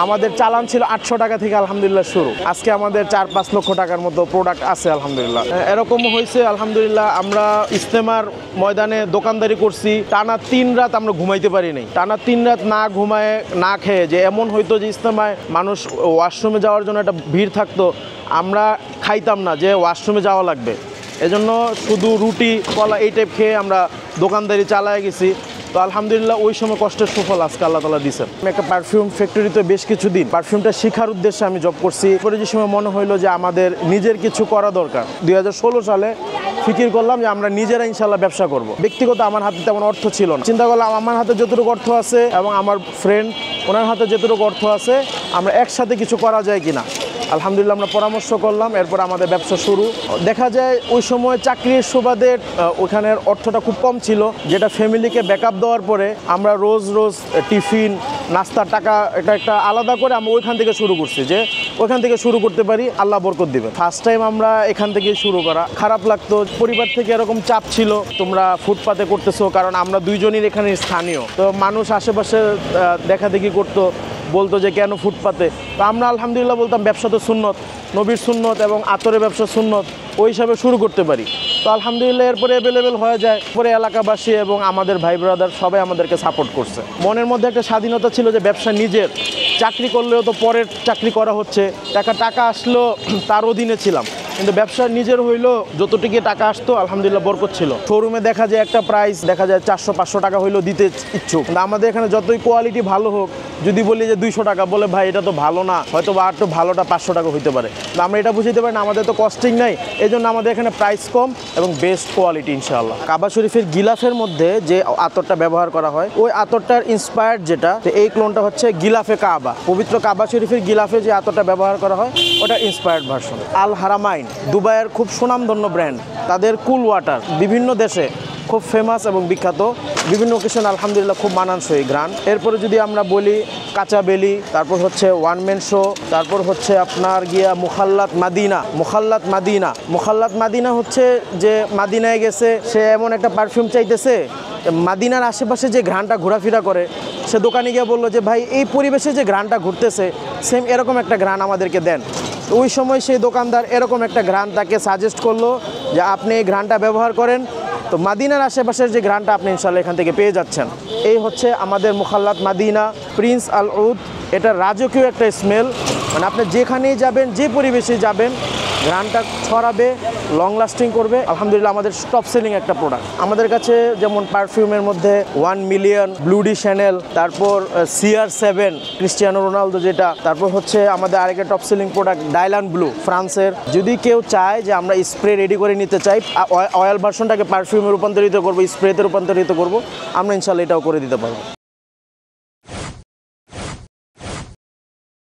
আমাদের চালান ছিল 800 টাকা থেকে আলহামদুলিল্লাহ শুরু। আজকে আমাদের 4-5 লক্ষ টাকার মতো প্রোডাক্ট আছে আলহামদুলিল্লাহ। এরকম হয়েছে আলহামদুলিল্লাহ, আমরা ইজতেমার ময়দানে দোকানদারি করছি, টানা 3 রাত আমরা ঘুমাইতে পারি নাই। টানা 3 রাত না ঘুমায় না খেয়ে, যে এমন হয়তো যে ইজতেমায় মানুষ ওয়াশরুমে যাওয়ার জন্য একটা ভিড় থাকতো, আমরা খাইতাম না যে ওয়াশরুমে যাওয়া লাগবে, এজন্য শুধু রুটি কলা এই টাইপ খেয়ে আমরা দোকানদারি চালায় গেছি। তো আলহামদুলিল্লাহ ওই সময় কষ্টের সুফল আজকে আল্লাহ তাআলা দিয়েছেন। আমি একটা পারফিউম ফ্যাক্টরিতে বেশ কিছুদিন পারফিউমটা শেখার উদ্দেশ্যে আমি জব করছি। পরে যে সময় মনে হইলো যে আমাদের নিজের কিছু করা দরকার, 2016 সালে ফিকির করলাম যে আমরা নিজেরা ইনশাল্লাহ ব্যবসা করব। ব্যক্তিগত আমার হাতে তেমন অর্থ ছিল না, চিন্তা করলাম আমার হাতে যতটুকু অর্থ আছে এবং আমার ফ্রেন্ড ওনার হাতে যতটুকু অর্থ আছে আমরা একসাথে কিছু করা যায় কিনা। আলহামদুলিল্লাহ আমরা পরামর্শ করলাম, এরপর আমাদের ব্যবসা শুরু। দেখা যায় ওই সময় চাকরির সুবাদে ওখানের অর্থটা খুব কম ছিল, যেটা ফ্যামিলিকে ব্যাকআপ দেওয়ার পরে আমরা রোজ রোজ টিফিন নাস্তার টাকা এটা একটা আলাদা করে আমরা ওইখান থেকে শুরু করছি, যে ওইখান থেকে শুরু করতে পারি, আল্লাহ বরকত দিবে। ফার্স্ট টাইম আমরা এখান থেকে শুরু করা, খারাপ লাগতো। পরিবার থেকে এরকম চাপ ছিল, তোমরা ফুটপাতে করতেছো, কারণ আমরা দুইজনই এখানে স্থানীয়, তো মানুষ আশেপাশে দেখা দেখি করতো, বলতো যে কেন ফুটপাতে। তো আমরা আলহামদুলিল্লাহ বলতাম ব্যবসা তো সুন্নত, নবীর সুন্নত এবং আতরের ব্যবসা সুন্নত, ওই হিসাবে শুরু করতে পারি। তো আলহামদুলিল্লাহ এরপরে অ্যাভেলেবেল হয়ে যায়। পরে এলাকাবাসী এবং আমাদের ভাই ব্রাদার সবাই আমাদেরকে সাপোর্ট করছে। মনের মধ্যে একটা স্বাধীনতা ছিল যে ব্যবসা নিজের, চাকরি করলেও তো পরের চাকরি করা হচ্ছে, টাকা আসলো তার অধীনে ছিলাম, কিন্তু ব্যবসা নিজের হইলো, যতটুকু টাকা আসতো আলহামদুলিল্লাহ বরকত ছিল। শোরুমে দেখা যায় একটা প্রাইস দেখা যায় 400-500 টাকা হইলেও দিতে ইচ্ছুক, কিন্তু আমাদের এখানে যতই কোয়ালিটি ভালো হোক, যদি বলি যে 200 টাকা, বলে ভাই এটা তো ভালো না, হয়তো বা আর তো ভালোটা 500 টাকা হইতে পারে। আমরা এটা বুঝতে পারি না, আমাদের তো কস্টিং নাই, এই জন্য আমাদের এখানে প্রাইস কম এবং বেস্ট কোয়ালিটি ইনশাআল্লাহ। কাবা শরীফের গিলাফের মধ্যে যে আতরটা ব্যবহার করা হয়, ওই আতরটার ইন্সপায়ার্ড যেটা, এই ক্লোনটা হচ্ছে গিলাফে কাবা। পবিত্র কাবা শরীফের গিলাফে যে আতরটা ব্যবহার করা হয় ওটা ইন্সপায়ার্ড ভার্সন। আল হারামাইন দুবাইয়ের খুব সুনামধন্য ব্র্যান্ড, তাদের কুল ওয়াটার বিভিন্ন দেশে খুব ফেমাস এবং বিখ্যাত, বিভিন্ন ওকেশন আলহামদুলিল্লাহ খুব মানানসই গ্রান। এরপরে যদি আমরা বলি কাঁচা বেলি, তারপর হচ্ছে ওয়ান ম্যান শো, তারপর হচ্ছে আপনার গিয়া মুখাল্লাত মাদিনা হচ্ছে যে মাদিনায় গেছে, সে এমন একটা পারফিউম চাইতেছে, মাদিনার আশেপাশে যে ঘ্রাণটা ঘোরাফেরা করে, সে দোকানে গিয়ে বললো যে ভাই এই পরিবেশে যে ঘ্রাণটা ঘুরতেছে সেম এরকম একটা ঘ্রাণ আমাদেরকে দেন। ওই সময় সেই দোকানদার এরকম একটা ঘ্রাণ তাকে সাজেস্ট করলো যে আপনি এই ঘ্রাণটা ব্যবহার করেন, তো মাদিনার আশেপাশের যে ঘ্রাণটা আপনি ইনশাল্লাহ এখান থেকে পেয়ে যাচ্ছেন। এই হচ্ছে আমাদের মুখাল্লাত মাদিনা প্রিন্স আল উদ। এটা রাজকীয় একটা স্মেল, মানে আপনি যেখানেই যাবেন, যে পরিবেশে যাবেন, ঘ্রাণটা ছড়াবে, লং লাস্টিং করবে। আলহামদুলিল্লাহ আমাদের টপ সেলিং একটা প্রোডাক্ট। আমাদের কাছে যেমন পারফিউমের মধ্যে 1 মিলিয়ন, ব্লুডি শ্যানেল, তারপর CR7 ক্রিস্টিয়ানো রোনালদো যেটা, তারপর হচ্ছে আমাদের আরেকটা top selling product Dylan blue ফ্রান্সের। যদি কেউ চায় যে আমরা স্প্রে রেডি করে নিতে চাই, অয়েল ভার্সনটাকে পারফিউমে রূপান্তরিত করবো, স্প্রেতে রূপান্তরিত করবো, আমরা ইনশাল্লাহ এটাও করে দিতে পারবো।